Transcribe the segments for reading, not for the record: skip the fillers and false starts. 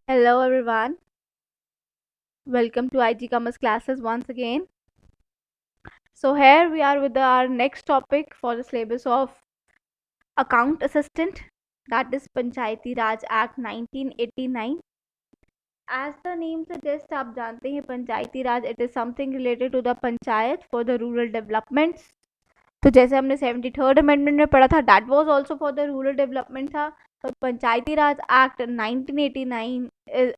Hello everyone, welcome to IG Commerce classes once again. So here we are with our next topic for the syllabus of account assistant, that is Panchayati Raj Act 1989. As the name suggests, आप जानते हैं पंचायती राज it is something related to the panchayat for the rural developments. तो जैसे हमने 73rd amendment में पढ़ा था, that was also for the rural development था. तो पंचायती राज एक्ट 1989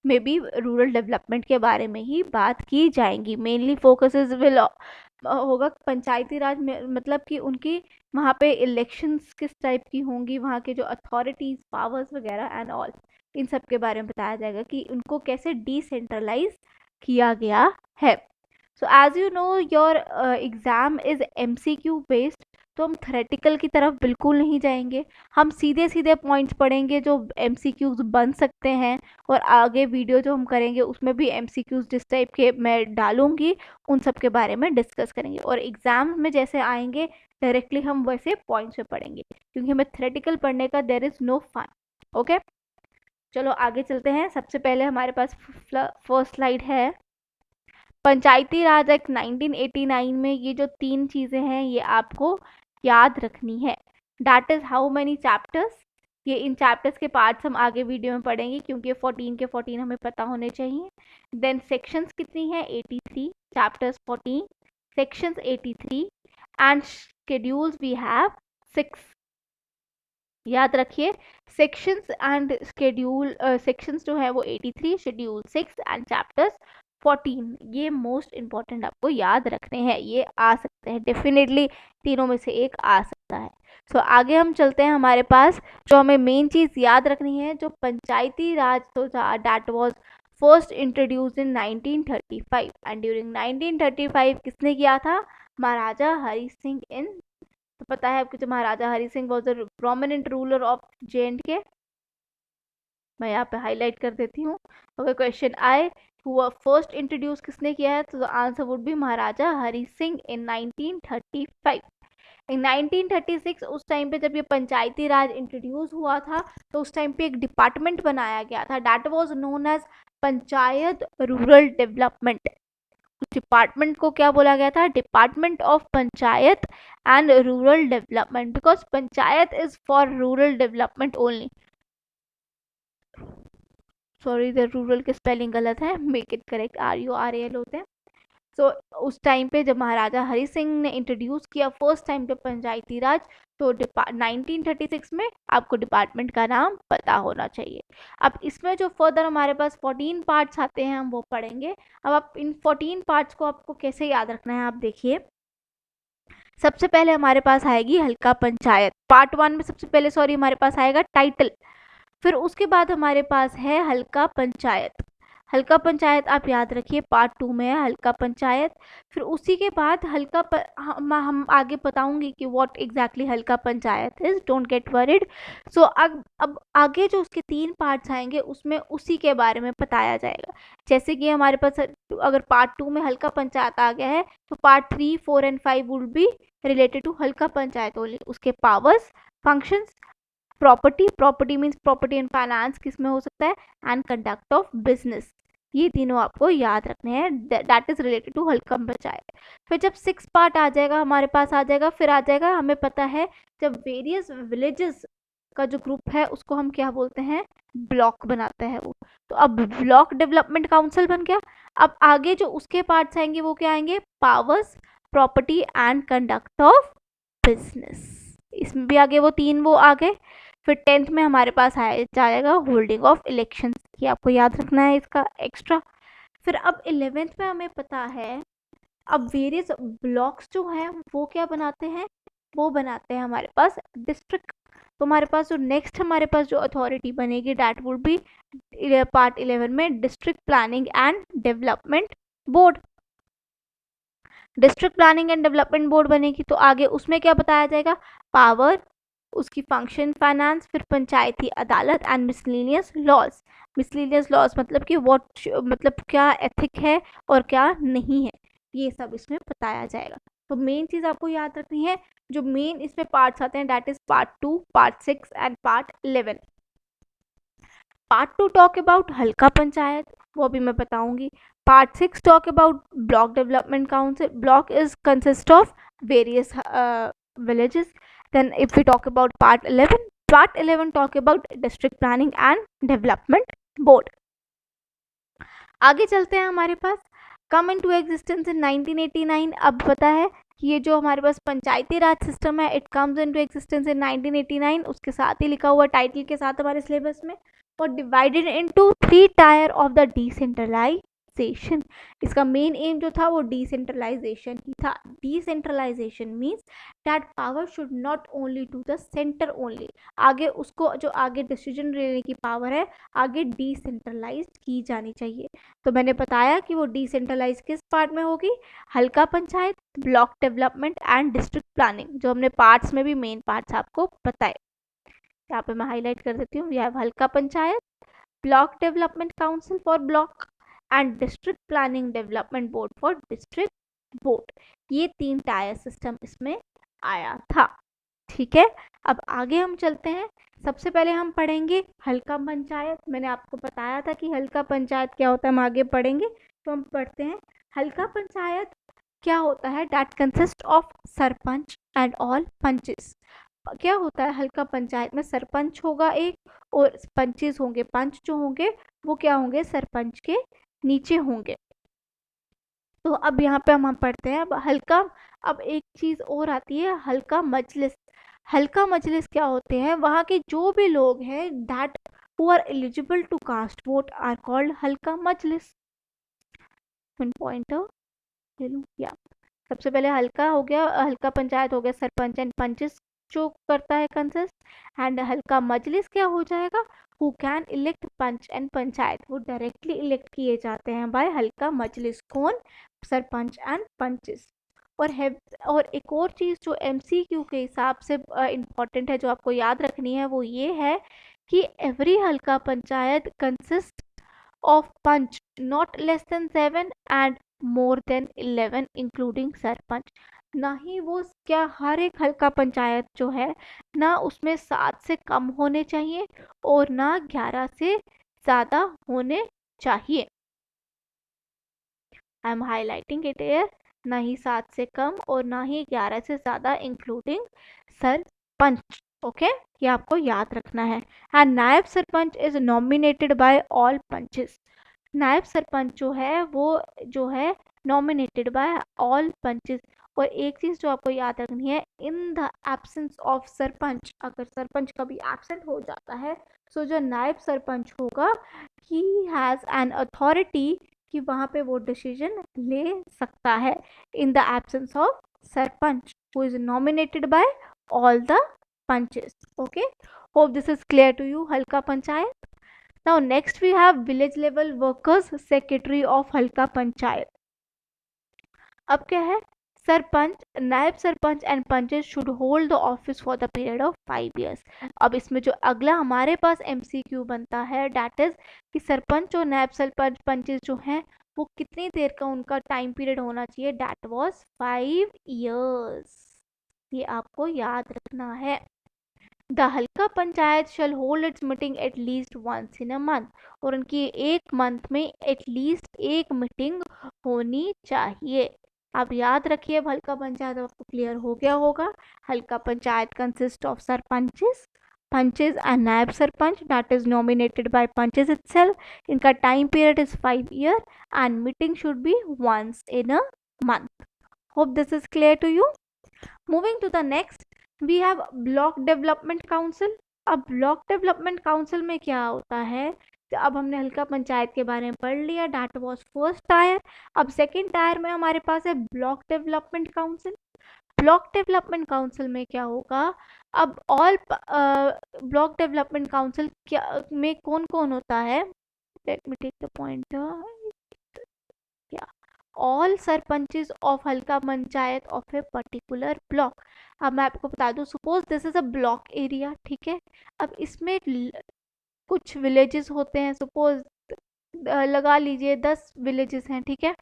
में भी रूरल डेवलपमेंट के बारे में ही बात की जाएंगी. मेनली फोकसेस विल होगा पंचायती राज में, मतलब कि उनकी वहाँ पे इलेक्शंस किस टाइप की होंगी, वहाँ के जो अथॉरिटीज पावर्स वगैरह एंड ऑल, इन सब के बारे में बताया जाएगा कि उनको कैसे डिसेंट्रलाइज किया गया है. So as you know your exam is MCQ based, तो हम थ्रेटिकल की तरफ बिल्कुल नहीं जाएंगे. हम सीधे सीधे पॉइंट्स पढ़ेंगे जो MCQs बन सकते हैं, और आगे वीडियो जो हम करेंगे उसमें भी MCQs जिस टाइप के मैं डालूंगी उन सब के बारे में डिस्कस करेंगे. और एग्ज़ाम में जैसे आएंगे डायरेक्टली हम वैसे पॉइंट्स पे पढ़ेंगे, क्योंकि हमें थ्रेटिकल पढ़ने का there is no fun. Okay, चलो आगे चलते हैं. सबसे पहले हमारे पास फर्स्ट स्लाइड है. पंचायती राज एक्ट 1989 में ये जो 3 चीज़ें हैं ये आपको याद रखनी है. That is how many chapters. ये इन चैप्टर्स के पार्ट्स हम आगे वीडियो में पढ़ेंगे, क्योंकि 14 के 14 हमें पता होने चाहिए. देन सेक्शंस कितनी है? 83. Chapters 14, sections 83, and schedules we have 6. याद रखिए, सेक्शंस एंड शेड्यूल, सेक्शंस जो है वो 83, शेड्यूल 6 एंड चैप्टर्स 14. ये मोस्ट इंपॉर्टेंट आपको याद रखने हैं. ये आ सकते हैं डेफिनेटली, तीनों में से एक आ सकता है. सो आगे हम चलते हैं. हमारे पास जो हमें मेन चीज़ याद रखनी है, जो पंचायती राज तो था, that was first introduced in 1935, and during 1935 किसने किया था? महाराजा हरि सिंह इन. तो पता है आपको, जो Maharaja Hari Singh was the prominent ruler of J&K. मैं यहाँ पे हाईलाइट कर देती हूँ. अगर क्वेश्चन आए हुआ फर्स्ट इंट्रोड्यूस किसने किया है, तो आंसर वुड बी महाराजा हरि सिंह इन 1935. इन 1936 उस टाइम पे जब ये पंचायती राज इंट्रोड्यूस हुआ था, तो उस टाइम पे एक डिपार्टमेंट बनाया गया था, that was known as panchayat rural development. उस डिपार्टमेंट को क्या बोला गया था? Department of panchayat and rural development, because panchayat is for rural development only. Sorry, the rural के स्पेलिंग गलत है, मेक इट करेक्ट. RURAL होते हैं. सो उस टाइम पे जब महाराजा हरि सिंह ने इंट्रोड्यूस किया फर्स्ट टाइम पे पंचायती राज, तो 1936 में आपको डिपार्टमेंट का नाम पता होना चाहिए. अब इसमें जो फर्दर हमारे पास 14 पार्ट्स आते हैं हम वो पढ़ेंगे. अब आप इन 14 पार्ट्स को आपको कैसे याद रखना है, आप देखिए. सबसे पहले हमारे पास आएगी हल्का पंचायत. पार्ट 1 में सबसे पहले, सॉरी, हमारे पास आएगा टाइटल. फिर उसके बाद हमारे पास है हल्का पंचायत. हल्का पंचायत आप याद रखिए, पार्ट 2 में है हल्का पंचायत. फिर उसी के बाद हम आगे बताऊंगी कि what exactly Halqa Panchayat is, don't get worried. So अब आगे जो उसके 3 पार्ट्स आएंगे उसमें उसी के बारे में बताया जाएगा. जैसे कि हमारे पास अगर पार्ट 2 में हल्का पंचायत आ गया है, तो part 3, 4 and 5 would be related to Halqa panchayat only. उसके powers, functions, property means property and finance किस में हो सकता है, एंड कंडक्ट ऑफ बिजनेस. ये तीनों आपको याद रखने हैं, that is related to Halqa panchayat. फिर जब 6 पार्ट आ जाएगा हमारे पास, आ जाएगा, फिर आ जाएगा, हमें पता है जब वेरियस विलेजेस का जो ग्रुप है उसको हम क्या बोलते हैं? ब्लॉक बनाते हैं वो. तो अब ब्लॉक डेवलपमेंट काउंसिल बन गया. अब आगे जो उसके पार्ट्स आएंगे वो क्या आएंगे? Powers, property and conduct of business. इसमें भी आगे वो 3 वो आ गए. फिर 10th में हमारे पास जाएगा होल्डिंग ऑफ इलेक्शंस. ये आपको याद रखना है इसका एक्स्ट्रा. फिर अब 11th में हमें पता है, अब वेरियस ब्लॉक्स जो हैं वो क्या बनाते हैं? वो बनाते हैं हमारे पास डिस्ट्रिक्ट. तो हमारे पास जो नेक्स्ट हमारे पास जो अथॉरिटी बनेगी, डैट वुड बी पार्ट 11 में district planning and development board. District planning and development board बनेगी, तो आगे उसमें क्या बताया जाएगा? पावर, उसकी फंक्शन, फाइनेंस, फिर panchayati adalat and miscellaneous laws. Miscellaneous laws मतलब कि व्हाट, मतलब क्या एथिक है और क्या नहीं है, ये सब इसमें बताया जाएगा. तो मेन चीज़ आपको याद रखनी है, जो मेन इसमें पार्ट्स आते हैं, that is part 2, part 6 and part 11. Part 2 talk about हल्का पंचायत, वो भी मैं बताऊंगी. Part 6 talk about block development council. Block is consist of various villages. Then if we talk about part 11 talk about district planning and development board. आगे चलते हैं. हमारे पास come into existence in 1989. अब पता है कि ये जो हमारे पास पंचायती राज सिस्टम है, it comes into existence in 1989. उसके साथ ही लिखा हुआ टाइटल के साथ हमारे सिलेबस में. और divided into 3 tier of the decentralisation. इसका मेन एम जो था वो डिसेंट्रलाइजेशन ही था. Decentralisation means that power should not only to the centre only. आगे उसको जो आगे डिसीजन लेने की पावर है आगे डिसेंट्रलाइज की जानी चाहिए. तो मैंने बताया कि वो डिसेंट्रलाइज किस पार्ट में होगी, हल्का panchayat, block development and district planning, जो हमने पार्ट्स में भी मेन पार्ट्स आपको बताए. यहाँ पे मैं हाईलाइट कर देती हूँ. वी हैव हल्का panchayat, block development council for block and district planning development board for district board. ये 3 टायर सिस्टम इसमें आया था. ठीक है, अब आगे हम चलते हैं. सबसे पहले हम पढ़ेंगे हल्का पंचायत. मैंने आपको बताया था कि हल्का पंचायत क्या होता है, हम आगे पढ़ेंगे. तो हम पढ़ते हैं हल्का पंचायत क्या होता है. That consist of sarpanch and all punches. क्या होता है हल्का पंचायत में, सरपंच होगा एक और पंचेस होंगे. पंच जो होंगे वो क्या होंगे, सरपंच के नीचे होंगे. तो अब यहाँ पे हम पढ़ते हैं अब हल्का. अब एक चीज और आती है हल्का मजलिस. हल्का मजलिस क्या होते हैं, वहाँ के जो भी लोग हैं that who are eligible to cast vote are called Halqa Majlis. Pointer ले लूँ या. सबसे पहले हल्का हो गया, हल्का पंचायत हो गया सरपंच एंड पंचेस जो करता है कंसिस्ट. एंड हल्का मजलिस क्या हो जाएगा, who can elect panch and panchayat. वो डायरेक्टली इलेक्ट किए जाते हैं बाय हल्का मजलिस. कौन, सरपंच एंड पंचेस. और एक और चीज़ जो एमसीक्यू के हिसाब से इम्पॉर्टेंट है जो आपको याद रखनी है वो ये है कि every Halqa panchayat consist of panch not less than 7 and more than 11 including sarpanch. ना ही वो क्या हर एक हल्का पंचायत जो है ना उसमें 7 से कम होने चाहिए और ना 11 से ज़्यादा होने चाहिए. I am highlighting it air. ना ही 7 से कम और ना ही 11 से ज़्यादा इंक्लूडिंग सरपंच. ओके, ये आपको याद रखना है. And naib sarpanch is nominated by all punches. नायब सरपंच जो है नॉमिनेटेड बाय ऑल पंचेस. और एक चीज़ जो आपको याद रखनी है, in the absence of sarpanch, अगर सरपंच कभी एब्सेंट हो जाता है सो जो नायब सरपंच होगा ही हैज़ एन अथॉरिटी कि वहाँ पे वो डिसीजन ले सकता है in the absence of sarpanch who is nominated by all the panches. Okay, hope this is clear to you. Halqa panchayat. Now next we have village level workers secretary of हल्का पंचायत. अब क्या है, सरपंच, नायब sarpanch and punches should hold the office for the period of 5 years. अब इसमें जो अगला हमारे पास एमसीक्यू बनता है दैट इज कि सरपंच और नायब सरपंच पंचेस जो हैं वो कितनी देर का उनका टाइम पीरियड होना चाहिए, दैट वाज 5 years. ये आपको याद रखना है. The Halqa panchayat shall hold its meeting at least once in a month. और उनकी एक मंथ में एटलीस्ट एक मीटिंग होनी चाहिए. आप याद रखिए हल्का पंचायत आपको क्लियर हो गया होगा. Halqa panchayat consist of sarpanches, panches and naib sarpanch that is nominated by panches itself. इनका time period is 5 year and meeting should be once in a month. Hope this is clear to you. Moving to the next we have block development council. अब block development council में क्या होता है, तो अब हमने हल्का पंचायत के बारे में पढ़ लिया, दैट वाज फर्स्ट टायर. अब सेकंड टायर में हमारे पास है block development council. Block development council में क्या होगा, अब ऑल ब्लॉक डेवलपमेंट काउंसिल क्या में कौन कौन होता है, let me take the point. All sarpanches of Halqa Panchayat of a particular block. अब मैं आपको बता दूं, suppose this is a block area. ठीक है, अब इसमें कुछ विलेजेस होते हैं, सपोज लगा लीजिए 10 विलेजेस हैं. ठीक है,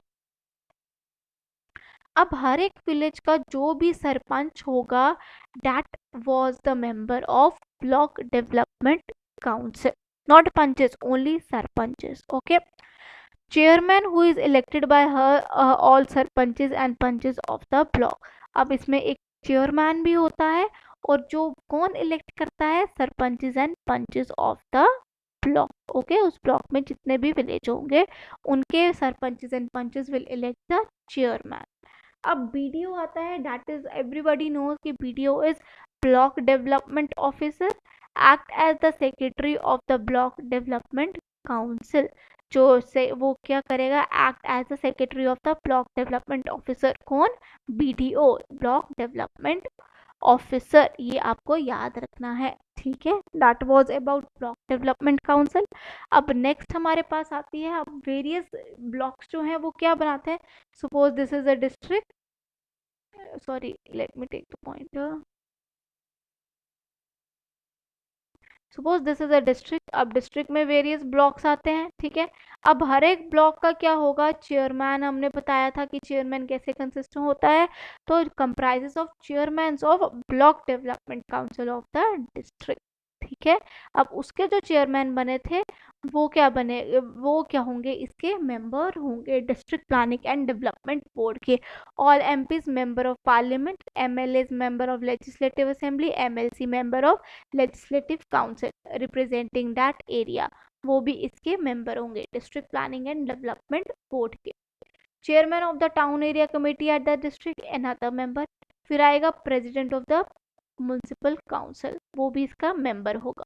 अब हर एक विलेज का जो भी सरपंच होगा that was the member of block development council. not punches, only sarpanches. Okay. Chairman who is elected by her all sarpanches and punches of the block. अब इसमें एक चेयरमैन भी होता है और जो कौन इलेक्ट करता है, sarpanches and panches of the block. Okay, उस ब्लॉक में जितने भी विलेज होंगे उनके sarpanches and panches will elect the chairman. अब बीडीओ आता है, दैट इज एवरीबडी नोज कि BDO is block development officer, act as the secretary of the block development council. जो से वो क्या करेगा, act as the secretary of the block development officer. कौन, बीडीओ, ब्लॉक डेवलपमेंट ऑफिसर. ये आपको याद रखना है, ठीक है. That was about block development council. अब नेक्स्ट हमारे पास आती है, अब वेरियस ब्लॉक्स जो हैं वो क्या बनाते हैं. Suppose this is a district, sorry let me take the point. Suppose this is a district. अब डिस्ट्रिक्ट में वेरियस ब्लॉक्स आते हैं, ठीक है. अब हर एक ब्लॉक का क्या होगा, चेयरमैन. हमने बताया था कि चेयरमैन कैसे कंसिस्ट होता है, तो comprises of chairman of block development council of the district, ठीक है. अब उसके जो चेयरमैन बने थे वो क्या बने, वो क्या होंगे, इसके मेंबर होंगे district planning and development board के. All MPs member of parliament, MLAs member of legislative assembly, MLC member of legislative council representing that area, वो भी इसके मेंबर होंगे district planning and development board के. Chairman of the town area committee at the district, another member. फिर आएगा president of the municipal council, वो भी इसका मेंबर होगा.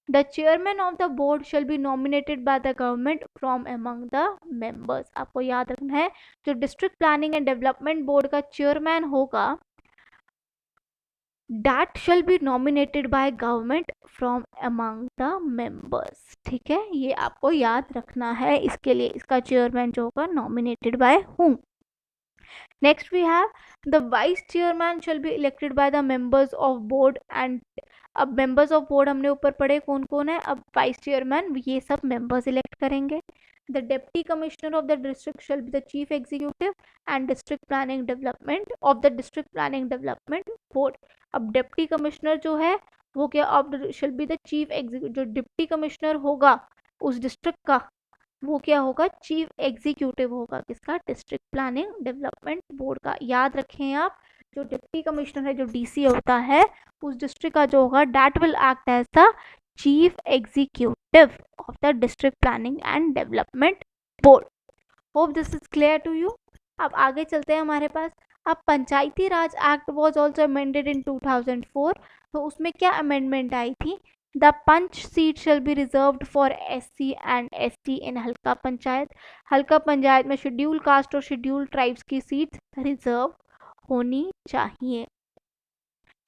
The chairman of the board shall be nominated by the government from among the members. आपको याद रखना है, जो district planning and development board का चेयरमैन होगा, that shall be nominated by government from among the members. ठीक है, ये आपको याद रखना है. इसके लिए इसका चेयरमैन जो होगा nominated by whom. Next we have the vice chairman shall be elected by the members of board and. अब मेंबर्स ऑफ बोर्ड हमने ऊपर पढ़े कौन कौन है. अब वाइस चेयरमैन ये सब मेंबर्स इलेक्ट करेंगे. The deputy commissioner of the district shall be the chief executive and district planning development of the district planning development board. अब डिप्टी कमिश्नर जो है वो क्या, अब shall be the chief executive. जो डिप्टी कमिश्नर होगा उस डिस्ट्रिक्ट का वो क्या होगा, चीफ एग्जीक्यूटिव होगा किसका, डिस्ट्रिक्ट प्लानिंग डेवलपमेंट बोर्ड का. याद रखें आप, जो डिप्टी कमिश्नर है, जो डीसी होता है उस डिस्ट्रिक्ट का जो होगा, that will act as the chief executive of the district planning and development board. Hope this is clear to you. अब आगे चलते हैं हमारे पास. अब Panchayati Raj act was also amended in 2004. तो उसमें क्या अमेंडमेंट आई थी, the panch seat shall be reserved for SC and ST in Halqa Panchayat. Halqa Panchayat में शेड्यूल कास्ट और शेड्यूल ट्राइब्स की सीट्स रिजर्व होनी चाहिए.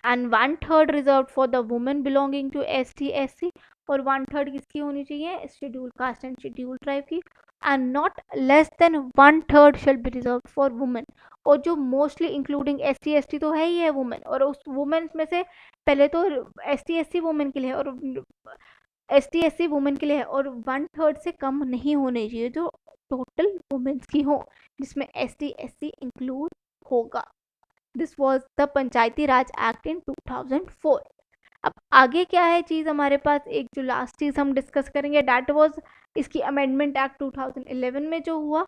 And 1/3 reserve for the women belonging to ST SC, और 1/3 किसकी होनी चाहिए, schedule caste and schedule tribe की. And not less than 1/3 shall be reserve for women. और जो मोस्टली इंक्लूडिंग एसटी एसटी तो है ही है वुमेन, और उस वुमेन में से पहले तो एसटी एससी वुमेन के लिए और एसटी एससी वुमेन के लिए है, और 1/3 से कम नहीं होने चाहिए जो टोटल वुमेन्स की हो, जिसमें एसटी एससी इंक्लूड होगा. This was the Panchayati Raj act in 2004. अब आगे क्या है चीज़ हमारे पास, एक जो लास्ट चीज़ हम डिस्कस करेंगे डैट वॉज इसकी अमेंडमेंट एक्ट 2011 में जो हुआ.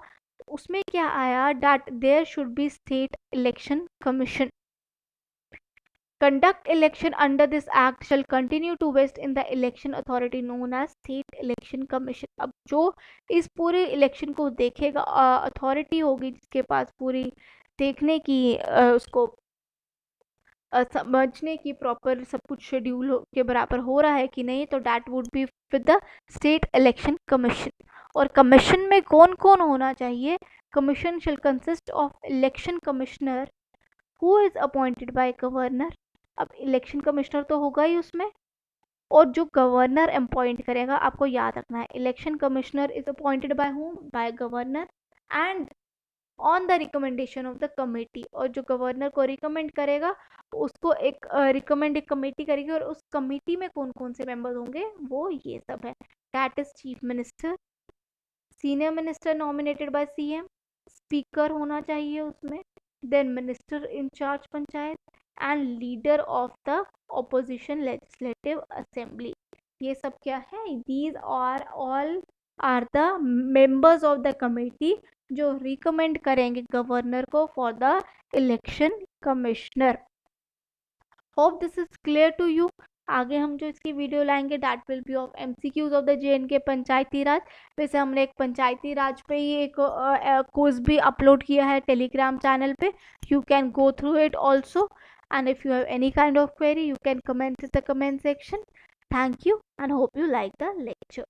उसमें क्या आया, that there should be state election commission. Conduct election under this act shall continue to vest in the election authority known as State Election Commission. अब जो इस पूरे इलेक्शन को देखेगा, अथॉरिटी होगी जिसके पास पूरी देखने की उसको समझने की प्रॉपर सब कुछ शेड्यूल के बराबर हो रहा है कि नहीं, तो that would be with the state election commission. और कमीशन में कौन कौन होना चाहिए, commission shell consist of election commissioner who is appointed bye governor. अब इलेक्शन कमिश्नर तो होगा ही उसमें, और जो गवर्नर अपॉइंट करेगा, आपको याद रखना है election commissioner is appointed by whom, by governor and on the recommendation of the committee. और जो गवर्नर को रिकमेंड करेगा उसको एक रिकमेंड एक कमेटी करेगी, और उस कमेटी में कौन कौन से मेंबर्स होंगे वो ये सब है. That is chief minister, senior minister nominated by CM, speaker होना चाहिए उसमें, then minister in charge panchayat and leader of the opposition legislative assembly. ये सब क्या है? These are all are the members of the committee जो रिकमेंड करेंगे governor को for the election commissioner. Hope this is clear to you. आगे हम जो इसकी वीडियो लाएंगे that will be of MCQs of the JNK पंचायती राज। वैसे हमने एक पंचायती राज पे ही एक क्विज भी अपलोड किया है टेलीग्राम चैनल पे, you can go through it also, and if you have any kind of query you can comment in the comment section. Thank you and hope you like the lecture.